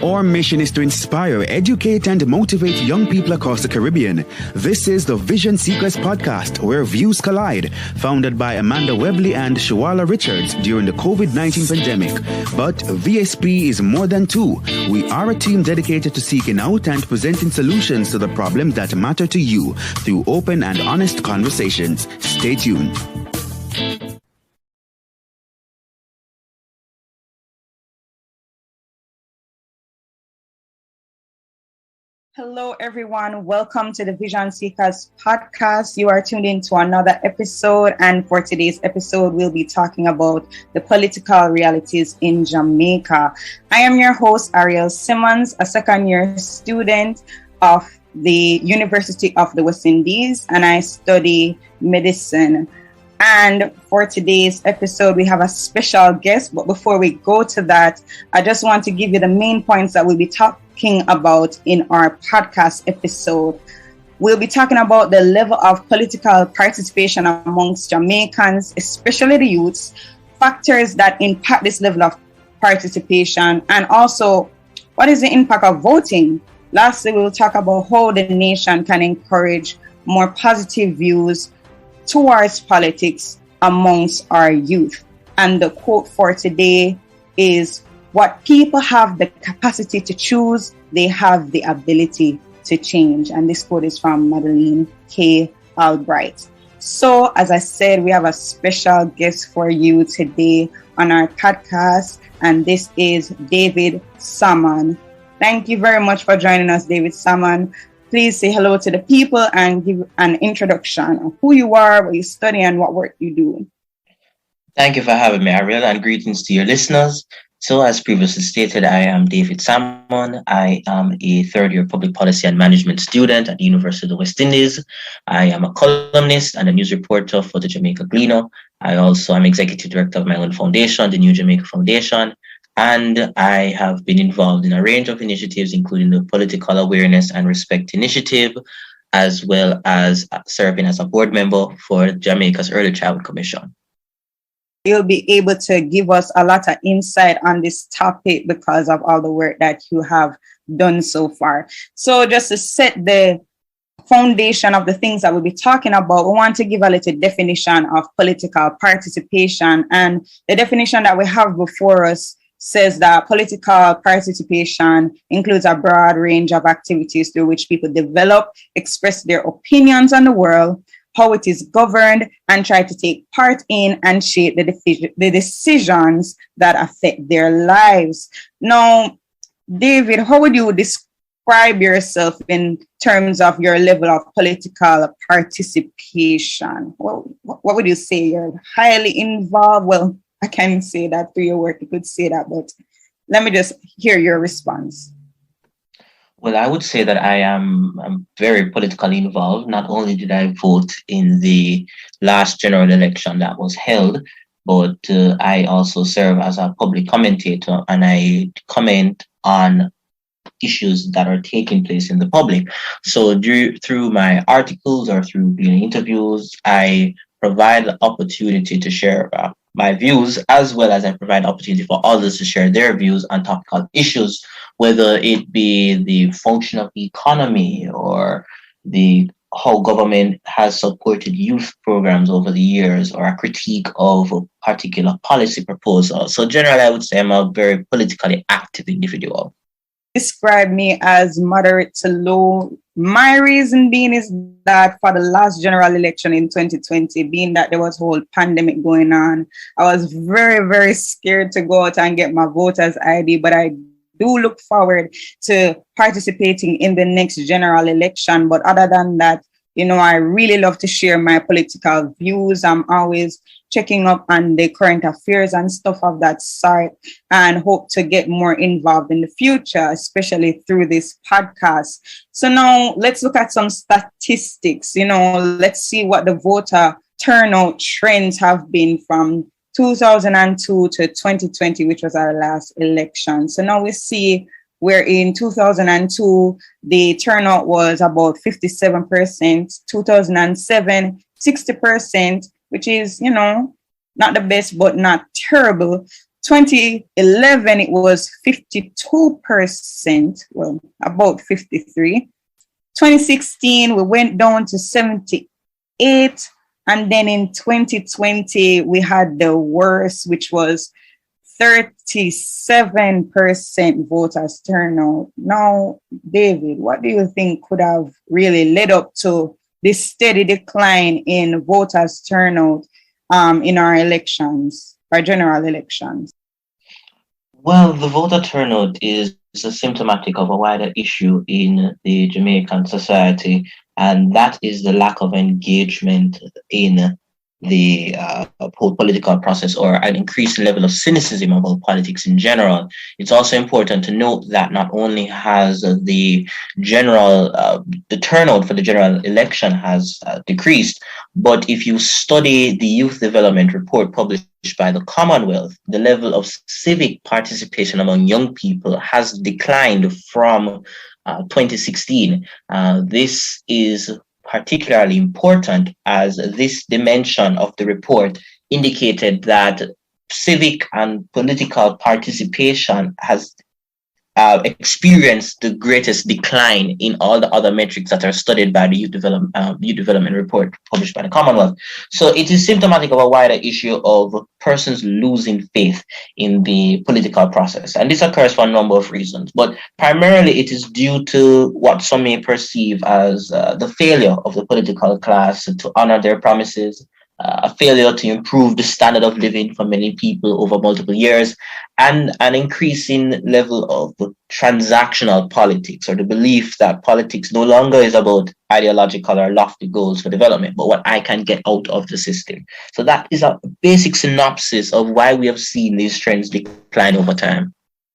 Our mission is to inspire, educate, and motivate young people across the Caribbean. This is the Vision Seekers podcast, where views collide, founded by Amanda Webley and Shawala Richards during the COVID-19 pandemic. But VSP is more than two. We are a team dedicated to seeking out and presenting solutions to the problems that matter to you through open and honest conversations. Stay tuned. Hello, everyone. Welcome to the Vision Seekers podcast. You are tuned in to another episode, and for today's episode, we'll be talking about the political realities in Jamaica. I am your host, Ariel Simmonds, a second-year student of the University of the West Indies, and I study medicine. And for today's episode, we have a special guest. But before we go to that, I just want to give you the main points that we'll be talking about in our podcast episode. We'll be talking about the level of political participation amongst Jamaicans, especially the youths, factors that impact this level of participation, and also what is the impact of voting. Lastly, we'll talk about how the nation can encourage more positive views towards politics amongst our youth. And the quote for today is, "What people have the capacity to choose, they have the ability to change." And this quote is from Madeline K. Albright. So, as I said, we have a special guest for you today on our podcast, and this is David Salmon. Thank you very much for joining us, David Salmon. Please say hello to the people and give an introduction of who you are, what you study, and what work you do. Thank you for having me, Ariel, and greetings to your listeners. So, as previously stated, I am David Salmon. I am a third-year public policy and management student at the University of the West Indies. I am a columnist and a news reporter for the Jamaica Gleaner. I also am executive director of my own foundation, the New Jamaica Foundation, and I have been involved in a range of initiatives, including the Political Awareness and Respect Initiative, as well as serving as a board member for Jamaica's Early Childhood Commission. You'll be able to give us a lot of insight on this topic because of all the work that you have done so far. So just to set the foundation of the things that we'll be talking about, we want to give a little definition of political participation. And the definition that we have before us says that political participation includes a broad range of activities through which people develop, express their opinions on the world, how it is governed, and try to take part in and shape the decisions that affect their lives. Now, David, how would you describe yourself in terms of your level of political participation? What would you say? You're highly involved? Well, I can say that through your work, you could say that, but let me just hear your response. Well, I would say that I'm very politically involved. Not only did I vote in the last general election that was held, but I also serve as a public commentator, and I comment on issues that are taking place in the public. So through my articles or through interviews, I provide the opportunity to share my views, as well as I provide opportunity for others to share their views on topical issues, whether it be the function of the economy or how government has supported youth programs over the years, or a critique of a particular policy proposal. So generally, I would say I'm a very politically active individual. Describe me as moderate to low. My reason being is that for the last general election in 2020, being that there was a whole pandemic going on, I was very, very scared to go out and get my voter's ID, but I do look forward to participating in the next general election. But other than that, I really love to share my political views. I'm always checking up on the current affairs and stuff of that sort, and hope to get more involved in the future, especially through this podcast. So now let's look at some statistics. Let's see what the voter turnout trends have been from 2002 to 2020, which was our last election. So now we see where in 2002, the turnout was about 57%, 2007, 60%, which is, not the best, but not terrible. 2011, it was 52%, well, about 53. 2016, we went down to 78. And then in 2020, we had the worst, which was 37% voters turnout. Now, David, what do you think could have really led up to this steady decline in voters turnout in our elections, our general elections? Well, the voter turnout is symptomatic of a wider issue in the Jamaican society, and that is the lack of engagement in the whole political process, or an increasing level of cynicism about politics in general. It's also important to note that not only has the turnout for the general election has decreased, but if you study the youth development report published by the Commonwealth, the level of civic participation among young people has declined from 2016. This is particularly important as this dimension of the report indicated that civic and political participation has experienced the greatest decline in all the other metrics that are studied by the youth development report published by the Commonwealth. So it is symptomatic of a wider issue of persons losing faith in the political process. And this occurs for a number of reasons, but primarily it is due to what some may perceive as the failure of the political class to honor their promises, a failure to improve the standard of living for many people over multiple years, and an increasing level of transactional politics, or the belief that politics no longer is about ideological or lofty goals for development, but what I can get out of the system. So that is a basic synopsis of why we have seen these trends decline over time.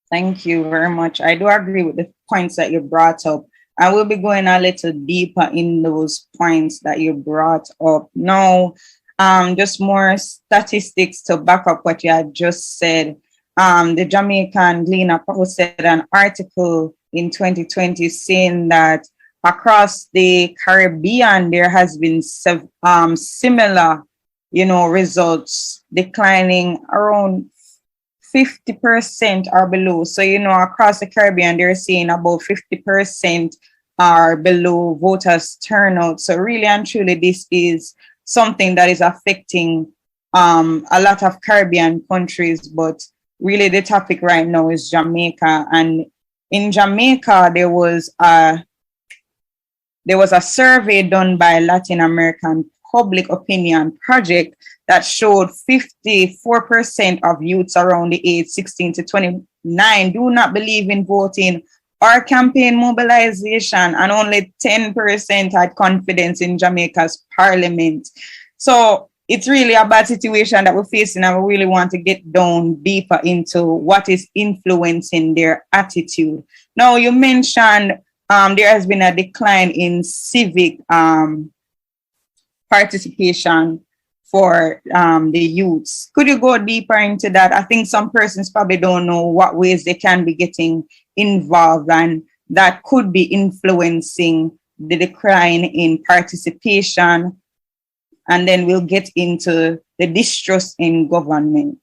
Thank you very much. I do agree with the points that you brought up. I will be going a little deeper in those points that you brought up. Now, just more statistics to back up what you had just said. The Jamaican Gleaner posted an article in 2020 saying that across the Caribbean, there has been similar, results declining around 50% or below. So, across the Caribbean, they're seeing about 50% are below voters turnout. So really and truly, this is something that is affecting a lot of Caribbean countries, but really the topic right now is Jamaica. And in Jamaica, there was a survey done by Latin American Public Opinion Project that showed 54% of youths around the age 16 to 29 do not believe in voting or campaign mobilization, and only 10% had confidence in Jamaica's parliament. So it's really a bad situation that we're facing, and we really want to get down deeper into what is influencing their attitude. Now, you mentioned there has been a decline in civic participation for the youths. Could you go deeper into that? I think some persons probably don't know what ways they can be getting involved, and that could be influencing the decline in participation. And then we'll get into the distrust in government.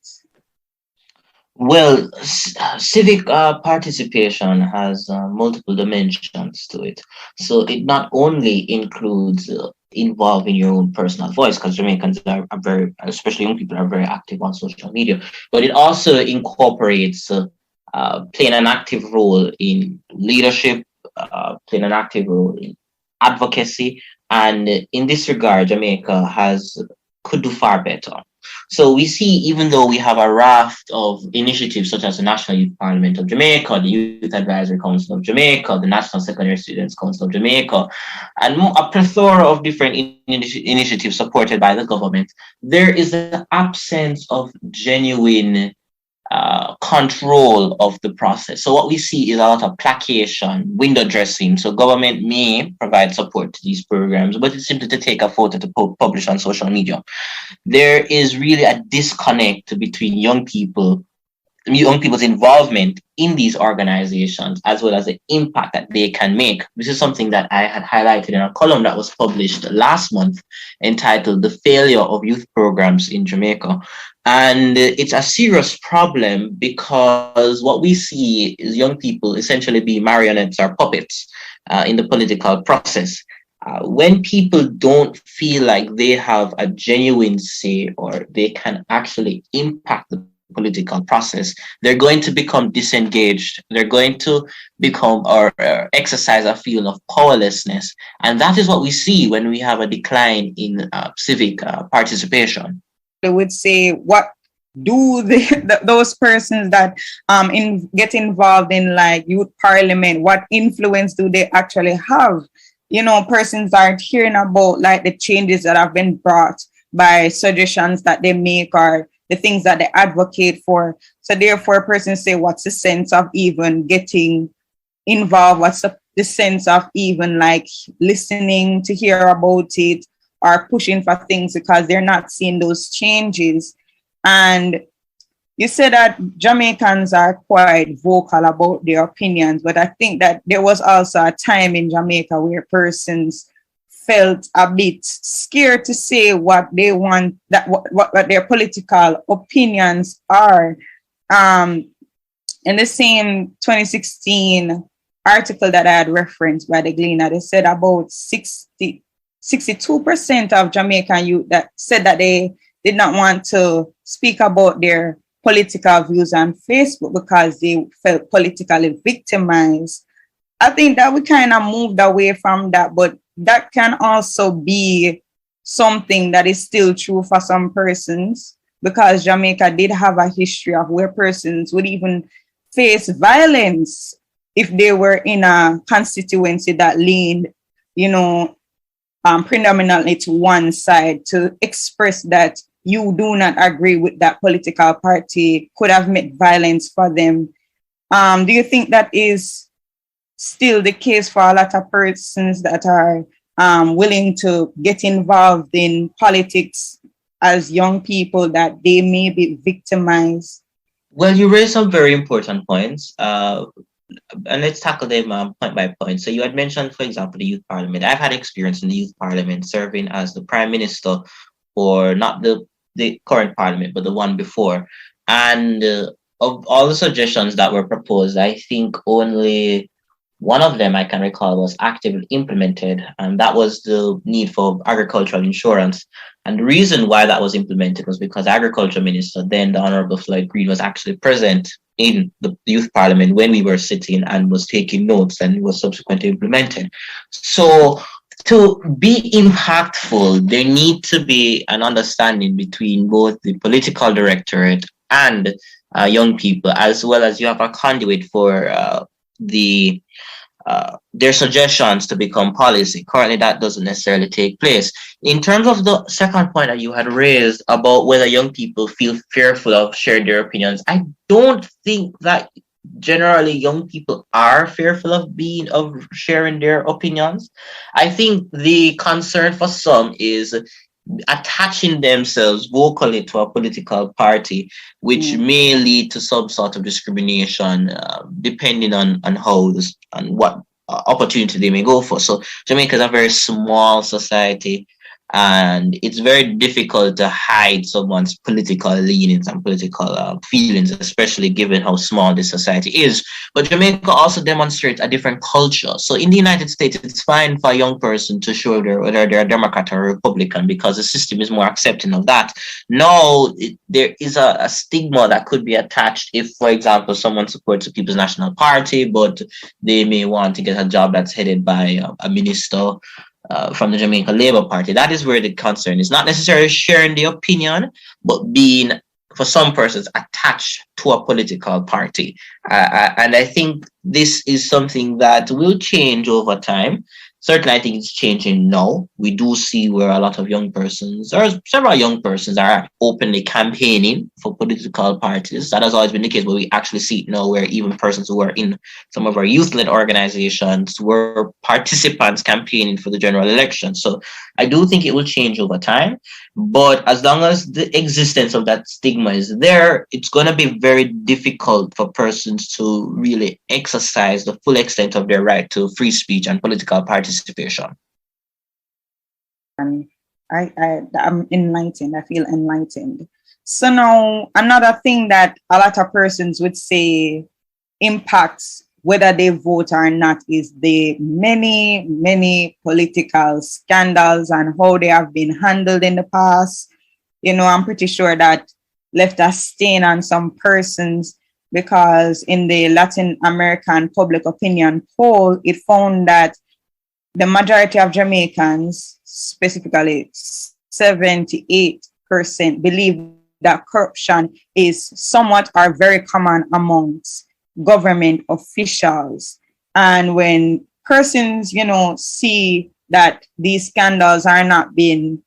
Well, civic participation has multiple dimensions to it. So it not only includes involving your own personal voice, because Jamaicans are very, especially young people, are very active on social media, but it also incorporates playing an active role in leadership, playing an active role in advocacy. And in this regard, Jamaica could do far better. So we see, even though we have a raft of initiatives such as the National Youth Parliament of Jamaica, the Youth Advisory Council of Jamaica, the National Secondary Students Council of Jamaica, and a plethora of different initiatives supported by the government, there is an absence of genuine control of the process. So what we see is a lot of placation, window dressing. So government may provide support to these programs, but it's simply to take a photo to publish on social media. There is really a disconnect between young people young people's involvement in these organizations, as well as the impact that they can make. This is something that I had highlighted in a column that was published last month entitled The Failure of Youth Programs in Jamaica. And it's a serious problem because what we see is young people essentially be marionettes or puppets in the political process. When people don't feel like they have a genuine say or they can actually impact the political process, they're going to become disengaged. They're going to become or exercise a feeling of powerlessness. And that is what we see when we have a decline in civic participation. I would say, what do those persons that get involved in like youth parliament, what influence do they actually have? Persons aren't hearing about like the changes that have been brought by suggestions that they make or the things that they advocate for. So therefore, persons say, what's the sense of even getting involved? What's the sense of even like listening to hear about it or pushing for things because they're not seeing those changes? And you said that Jamaicans are quite vocal about their opinions, but I think that there was also a time in Jamaica where persons felt a bit scared to say what they want, that what their political opinions are. In the same 2016 article that I had referenced by the Gleaner, they said about 62% of Jamaican youth that said that they did not want to speak about their political views on Facebook because they felt politically victimized. I think that we kind of moved away from that, but that can also be something that is still true for some persons, because Jamaica did have a history of where persons would even face violence if they were in a constituency that leaned, predominantly to one side, to express that you do not agree with that political party could have meant violence for them. Do you think that is still the case for a lot of persons that are willing to get involved in politics as young people, that they may be victimized? Well, you raised some very important points. And let's tackle them point by point. So you had mentioned, for example, the youth parliament. I've had experience in the youth parliament serving as the prime minister for not the current parliament, but the one before. And of all the suggestions that were proposed, I think only one of them I can recall was actively implemented, and that was the need for agricultural insurance. And the reason why that was implemented was because Agriculture Minister, then the Honorable Floyd Green, was actually present in the youth parliament when we were sitting and was taking notes, and it was subsequently implemented. So to be impactful, there need to be an understanding between both the political directorate and young people, as well as you have a conduit for their suggestions to become policy. Currently, that doesn't necessarily take place. In terms of the second point that you had raised about whether young people feel fearful of sharing their opinions, I don't think that generally young people are fearful of sharing their opinions. I think the concern for some is attaching themselves vocally to a political party, which may lead to some sort of discrimination, depending on what opportunity they may go for. So Jamaica is a very small society, and it's very difficult to hide someone's political leanings and political feelings, especially given how small this society is. But Jamaica also demonstrates a different culture. So in the United States, it's fine for a young person to show whether they're a Democrat or a Republican, because the system is more accepting of that. Now, there is a stigma that could be attached if, for example, someone supports the People's National Party, but they may want to get a job that's headed by a minister from the Jamaica Labour Party. That is where the concern is, not necessarily sharing the opinion, but being, for some persons, attached to a political party. And I think this is something that will change over time. Certainly, I think it's changing now. We do see where a lot of young persons, or several young persons, are openly campaigning for political parties. That has always been the case, but we actually see it now where even persons who are in some of our youth-led organizations were participants campaigning for the general election. So I do think it will change over time. But as long as the existence of that stigma is there, it's going to be very difficult for persons to really exercise the full extent of their right to free speech and political participation. And I'm enlightened. I feel enlightened. So now another thing that a lot of persons would say impacts whether they vote or not is the many political scandals and how they have been handled in the past. I'm pretty sure that left a stain on some persons, because in the Latin American public opinion poll, it found that the majority of Jamaicans, specifically 78%, believe that corruption is somewhat or very common amongst government officials. And when persons, see that these scandals are not being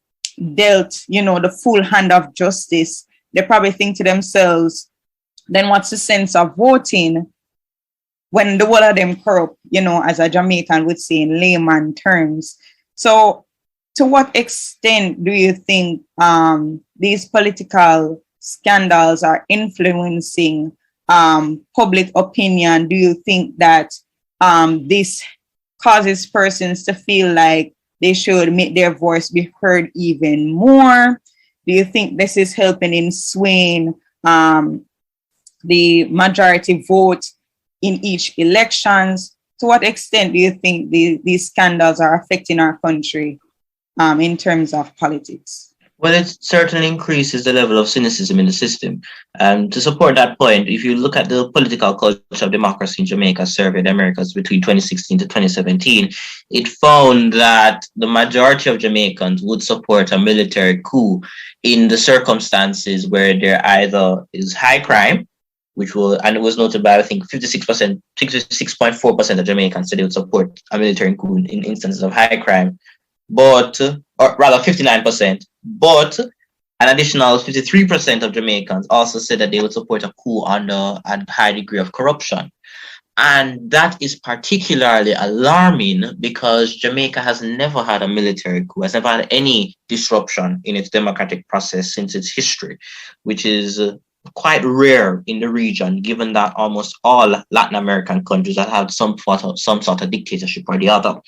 dealt, the full hand of justice, they probably think to themselves, then what's the sense of voting when the whole of them corrupt, as a Jamaican would say in layman terms. So to what extent do you think these political scandals are influencing public opinion? Do you think that this causes persons to feel like they should make their voice be heard even more? Do you think this is helping in swaying the majority vote in each elections? To what extent do you think these scandals are affecting our country in terms of politics? Well, it certainly increases the level of cynicism in the system. To support that point, if you look at the political culture of democracy in Jamaica surveyed Americas between 2016 to 2017, it found that the majority of Jamaicans would support a military coup in the circumstances where there either is high crime, and it was noted by, I think, 56.4% of Jamaicans said they would support a military coup in instances of high crime, or rather 59%, but an additional 53% of Jamaicans also said that they would support a coup under a high degree of corruption. And that is particularly alarming because Jamaica has never had a military coup, has never had any disruption in its democratic process since its history, which is quite rare in the region, given that almost all Latin American countries that have some sort of dictatorship or the other.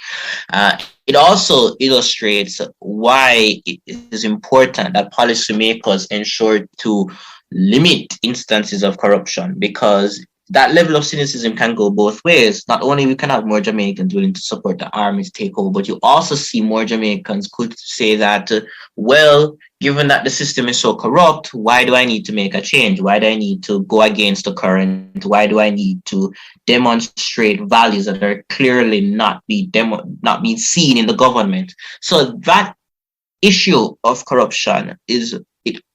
It also illustrates why it is important that policymakers ensure to limit instances of corruption, because that level of cynicism can go both ways. Not only we can have more Jamaicans willing to support the army's takeover, but you also see more Jamaicans could say that, well, given that the system is so corrupt, why do I need to make a change? Why do I need to go against the current? Why do I need to demonstrate values that are clearly not being seen in the government? So that issue of corruption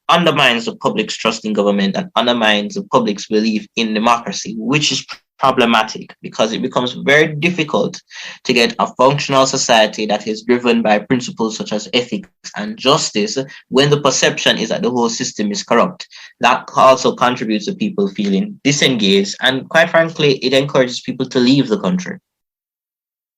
undermines the public's trust in government and undermines the public's belief in democracy, which is problematic because it becomes very difficult to get a functional society that is driven by principles such as ethics and justice when the perception is that the whole system is corrupt. That also contributes to people feeling disengaged, and quite frankly, it encourages people to leave the country.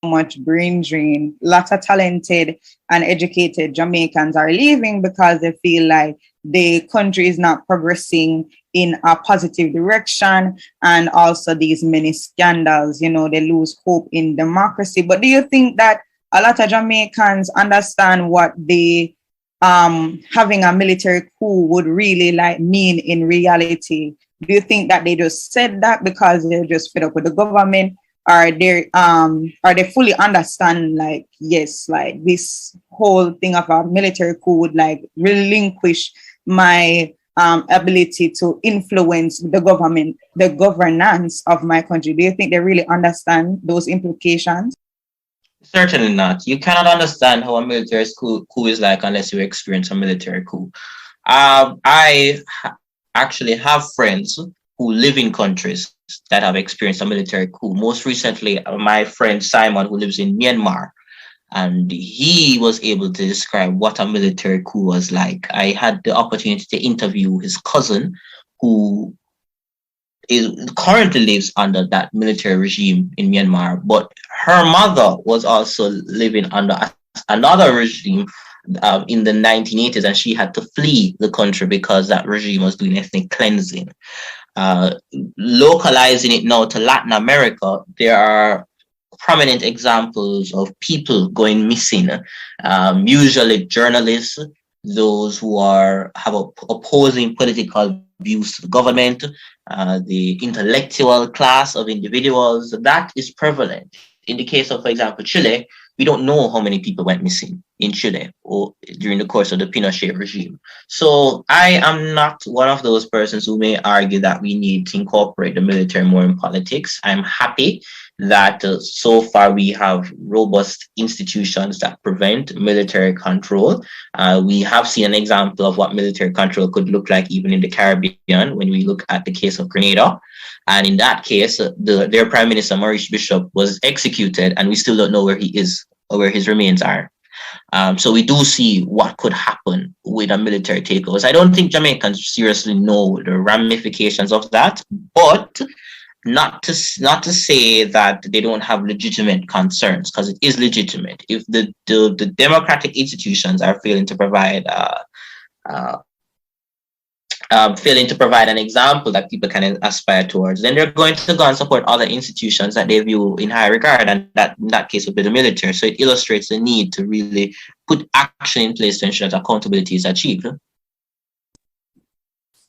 Much brain drain. Lots of talented and educated Jamaicans are leaving because they feel like the country is not progressing in a positive direction, and also these many scandals, they lose hope in democracy. But do you think that a lot of Jamaicans understand what the having a military coup would really mean in reality? Do you think that they just said that because they're just fed up with the government? Are they fully understand this whole thing of a military coup would relinquish my ability to influence the government, the governance of my country? Do you think they really understand those implications? Certainly not. You cannot understand how a military coup is like unless you experience a military coup. I actually have friends who live in countries that have experienced a military coup. Most recently, my friend Simon, who lives in Myanmar, And he was able to describe what a military coup was like. I had the opportunity to interview his cousin, who currently lives under that military regime in Myanmar, but her mother was also living under another regime in the 1980s, and she had to flee the country because that regime was doing ethnic cleansing. Uh, Localizing it now to Latin America, there are prominent examples of people going missing, usually journalists, those who have opposing political views to the government, the intellectual class of individuals. That is prevalent. In the case of, for example, Chile, we don't know how many people went missing in Chile or during the course of the Pinochet regime. So I am not one of those persons who may argue that we need to incorporate the military more in politics. I'm happy that so far we have robust institutions that prevent military control. We have seen an example of what military control could look like even in the Caribbean when we look at the case of Grenada. And in that case, their Prime Minister, Maurice Bishop, was executed, and we still don't know where he is or where his remains are. So we do see what could happen with a military takeover. I don't think Jamaicans seriously know the ramifications of that, but not to say that they don't have legitimate concerns, because it is legitimate. If the democratic institutions are failing to provide uh, failing to provide an example that people can aspire towards, then they're going to go and support other institutions that they view in high regard, and that in that case would be the military. So it illustrates the need to really put action in place to ensure that accountability is achieved.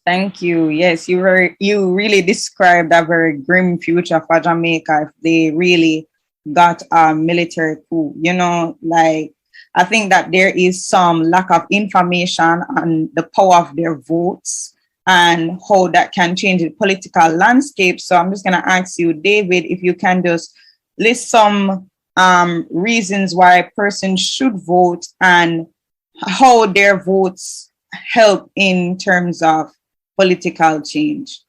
Thank you. Yes, you really described a very grim future for Jamaica if they really got a military coup. Like, I think that there is some lack of information on the power of their votes and how that can change the political landscape. So I'm just going to ask you, David, if you can just list some reasons why a person should vote and how their votes help in terms of political change.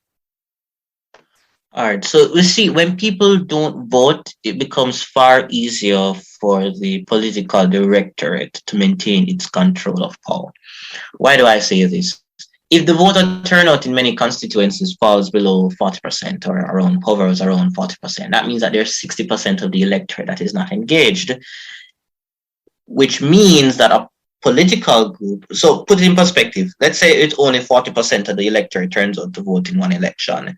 All right. So we see when people don't vote, it becomes far easier for the political directorate to maintain its control of power. Why do I say this? If the voter turnout in many constituencies falls below 40% or hovers around 40%, that means that there's 60% of the electorate that is not engaged, which means that a political group, so put it in perspective, let's say it's only 40% of the electorate turns out to vote in one election.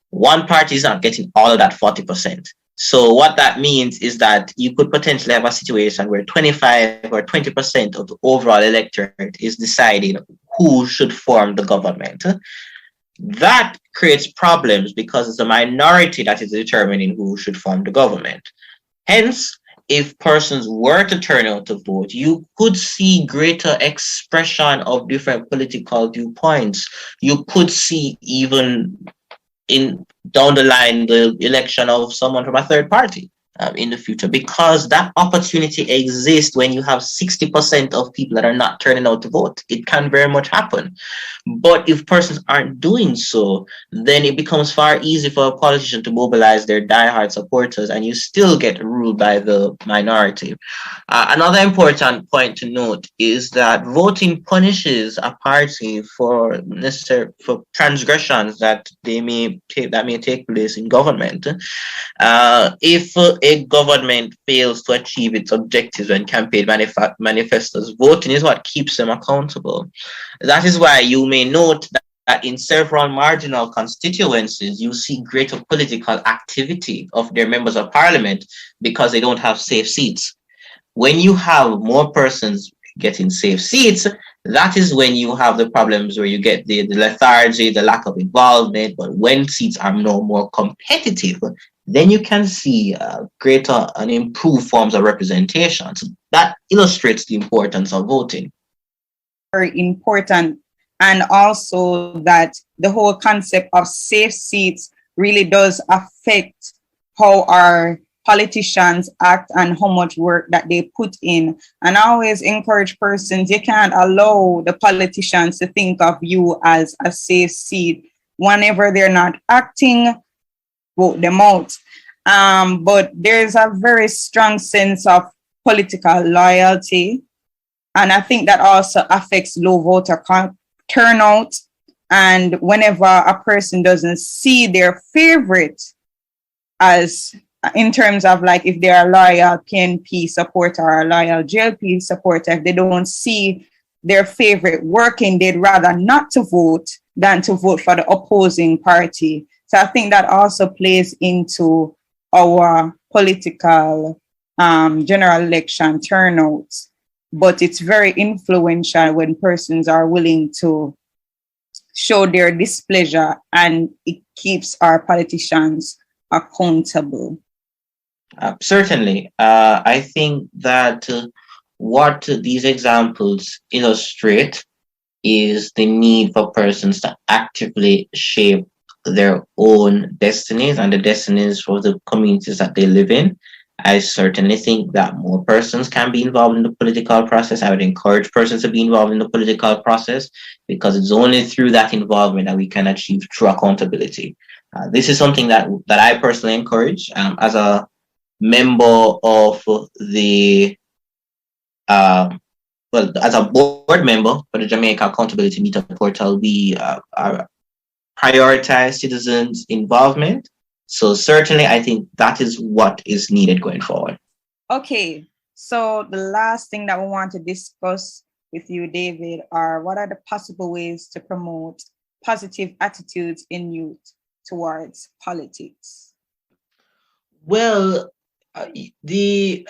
One party is not getting all of that 40%. So what that means is that you could potentially have a situation where 25 or 20% of the overall electorate is deciding who should form the government. That creates problems because it's a minority that is determining who should form the government. Hence, if persons were to turn out to vote, you could see greater expression of different political viewpoints. You could see even down the line the election of someone from a third party in the future, because that opportunity exists when you have 60% of people that are not turning out to vote. It can very much happen. But if persons aren't doing so, then it becomes far easier for a politician to mobilize their diehard supporters, and you still get ruled by the minority. Another important point to note is that voting punishes a party for transgressions that may take place in government. If a government fails to achieve its objectives and campaign manifestos, voting is what keeps them accountable. That is why you may note that in several marginal constituencies, you see greater political activity of their members of parliament because they don't have safe seats. When you have more persons getting safe seats, that is when you have the problems where you get the lethargy, the lack of involvement. But when seats are no more competitive, then you can see greater and improved forms of representation. So that illustrates the importance of voting. Very important. And also that the whole concept of safe seats really does affect how our politicians act and how much work that they put in. And I always encourage persons, you can't allow the politicians to think of you as a safe seat. Whenever they're not acting, vote them out. But there's a very strong sense of political loyalty. And I think that also affects low voter turnout. And whenever a person doesn't see their favorite as in terms of like if they're a loyal PNP supporter or a loyal JLP supporter, if they don't see their favorite working, they'd rather not to vote than to vote for the opposing party. So I think that also plays into our political general election turnouts. But it's very influential when persons are willing to show their displeasure, and it keeps our politicians accountable. Certainly. I think that what these examples illustrate is the need for persons to actively shape their own destinies and the destinies of the communities that they live in. I certainly think that more persons can be involved in the political process. I would encourage persons to be involved in the political process because it's only through that involvement that we can achieve true accountability. This is something that I personally encourage as a member of the as a board member for the Jamaica Accountability Meetup Portal. We prioritize citizens' involvement. So certainly, I think that is what is needed going forward. Okay, so the last thing that we want to discuss with you, David, are what are the possible ways to promote positive attitudes in youth towards politics? Well, the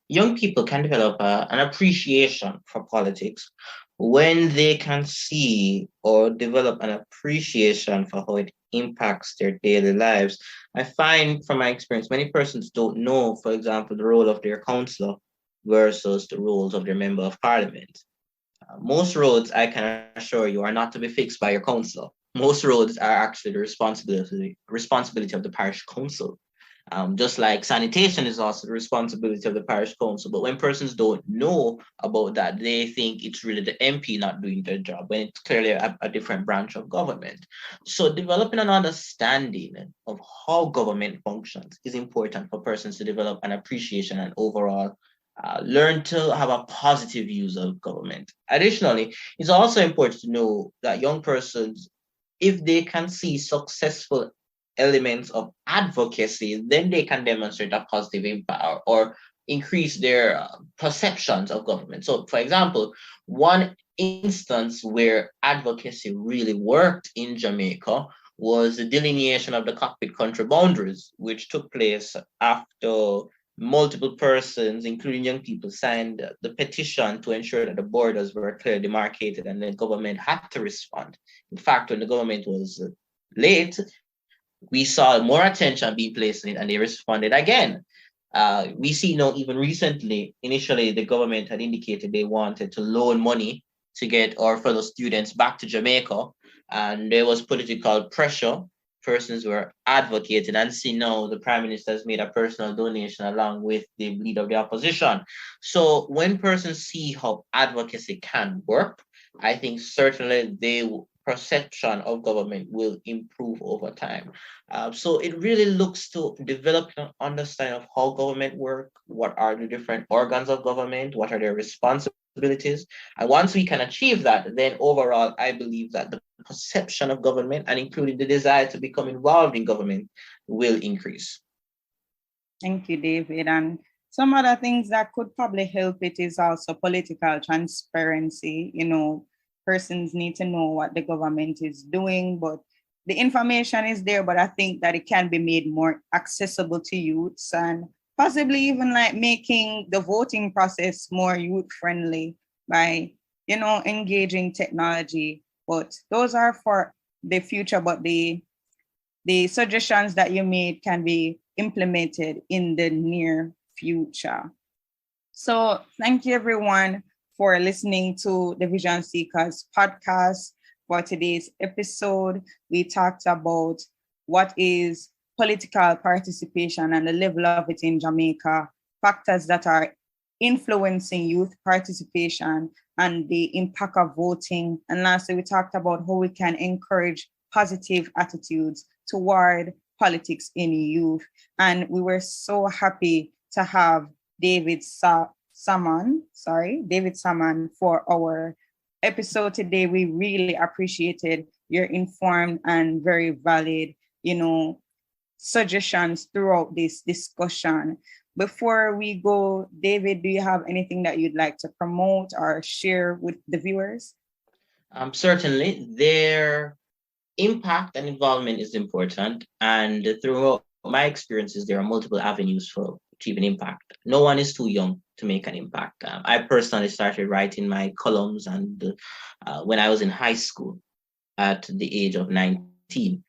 young people can develop an appreciation for politics when they can see or develop an appreciation for how it impacts their daily lives. I find from my experience, many persons don't know, for example, the role of their councillor versus the roles of their member of parliament. Most roads, I can assure you, are not to be fixed by your councillor. Most roads are actually the responsibility of the parish council. Just like sanitation is also the responsibility of the parish council. But when persons don't know about that, they think it's really the MP not doing their job, when it's clearly a different branch of government. So developing an understanding of how government functions is important for persons to develop an appreciation and overall learn to have a positive use of government. Additionally, it's also important to know that young persons, if they can see successful elements of advocacy, then they can demonstrate a positive impact or increase their perceptions of government. So, for example, one instance where advocacy really worked in Jamaica was the delineation of the cockpit country boundaries, which took place after multiple persons, including young people, signed the petition to ensure that the borders were clearly demarcated, and the government had to respond. In fact, when the government was late, we saw more attention being placed on it, and they responded again. We see now, even recently, initially the government had indicated they wanted to loan money to get our fellow students back to Jamaica, and there was political pressure. Persons were advocating, and see now the Prime Minister has made a personal donation along with the leader of the opposition. So when persons see how advocacy can work, I think certainly perception of government will improve over time. So it really looks to develop an understanding of how government work, what are the different organs of government, what are their responsibilities. And once we can achieve that, then overall, I believe that the perception of government, and including the desire to become involved in government, will increase. Thank you, David. And some other things that could probably help it is also political transparency. Persons need to know what the government is doing, but the information is there, but I think that it can be made more accessible to youths, and possibly even like making the voting process more youth friendly by, engaging technology. But those are for the future, but the suggestions that you made can be implemented in the near future. So thank you, everyone, for listening to the Vision Seekers podcast. For today's episode, we talked about what is political participation and the level of it in Jamaica, factors that are influencing youth participation and the impact of voting. And lastly, we talked about how we can encourage positive attitudes toward politics in youth. And we were so happy to have Salmon, for our episode today. We really appreciated your informed and very valid, suggestions throughout this discussion. Before we go, David, do you have anything that you'd like to promote or share with the viewers? Certainly, their impact and involvement is important. And throughout my experiences, there are multiple avenues for achieving impact. No one is too young to make an impact. I personally started writing my columns and when I was in high school at the age of 19.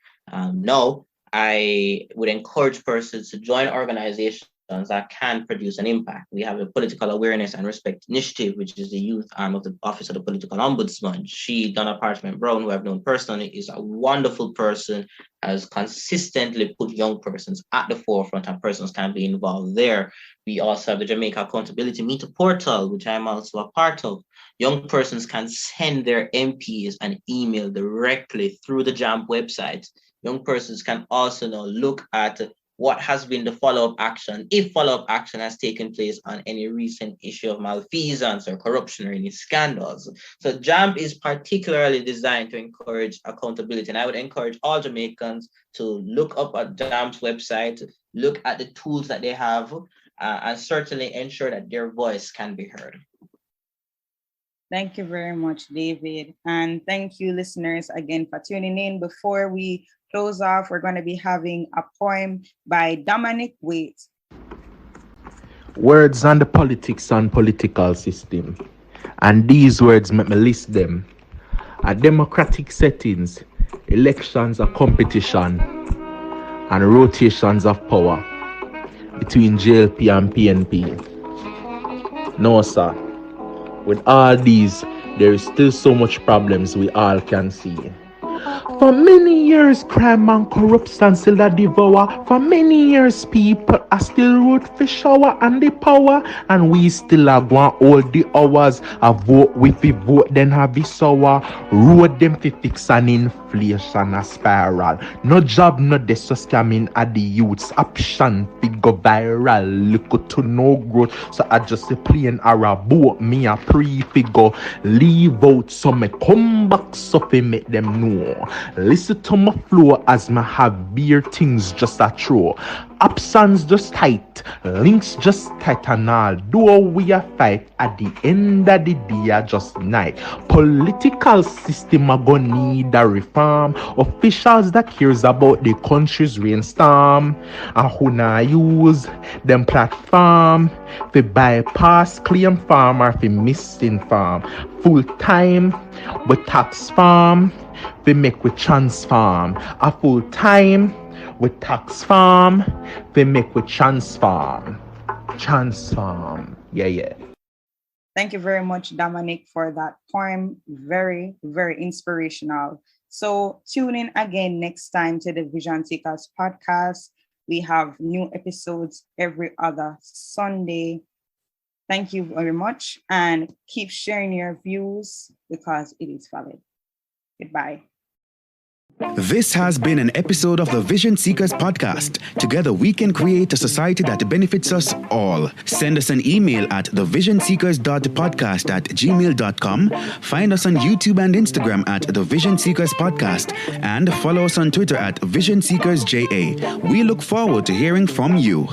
Now, I would encourage persons to join organizations that can produce an impact. We have a Political Awareness and Respect Initiative, which is the youth arm of the Office of the Political Ombudsman. She, Donna Parchment Brown, who I've known personally, is a wonderful person, has consistently put young persons at the forefront and persons can be involved there. We also have the Jamaica Accountability Meter Portal, which I'm also a part of. Young persons can send their MPs an email directly through the JAMP website. Young persons can also now look at what has been the follow-up action, if follow-up action has taken place on any recent issue of malfeasance or corruption or any scandals. So JAMP is particularly designed to encourage accountability. And I would encourage all Jamaicans to look up at JAMP's website, look at the tools that they have, and certainly ensure that their voice can be heard. Thank you very much, David. And thank you, listeners, again for tuning in. Before we close off, we're going to be having a poem by Dominic Waite. Words on the politics and political system. And these words make me list them. A democratic settings, elections are competition, and rotations of power between JLP and PNP. No, sir. With all these, there is still so much problems we all can see. For many years, crime and corruption still a devour. For many years, people are still root for shower and the power. And we still are going all the hours. A vote with the vote, then have it sour. Road them to fix an inflation a spiral. No job, no desk, so scamming at the youth's option. Figure viral, look to no growth. So I just a plain or a vote, me a prefigure. Leave out so me come back so fi make them know. Listen to my flow as me have beer things just a throw. Options just tight, links just tight, and all do we a fight at the end of the day just night. Political system a gonna need a reform. Officials that cares about the country's rainstorm and who na use them platform fi bypass claim farm or fi misinform. Full time with tax farm we make we transform. A full time with tax farm we make we transform. Yeah. Thank you very much, Dominic, for that poem. Very, very inspirational. So tune in again next time to the Vision Seekers podcast. We have new episodes every other Sunday. Thank you very much, and keep sharing your views because it is valid. Goodbye. This has been an episode of the Vision Seekers podcast. Together we can create a society that benefits us all. Send us an email at thevisionseekers.podcast@gmail.com. Find us on YouTube and Instagram at The Vision Seekers Podcast, and follow us on Twitter at Vision Seekers JA. We look forward to hearing from you.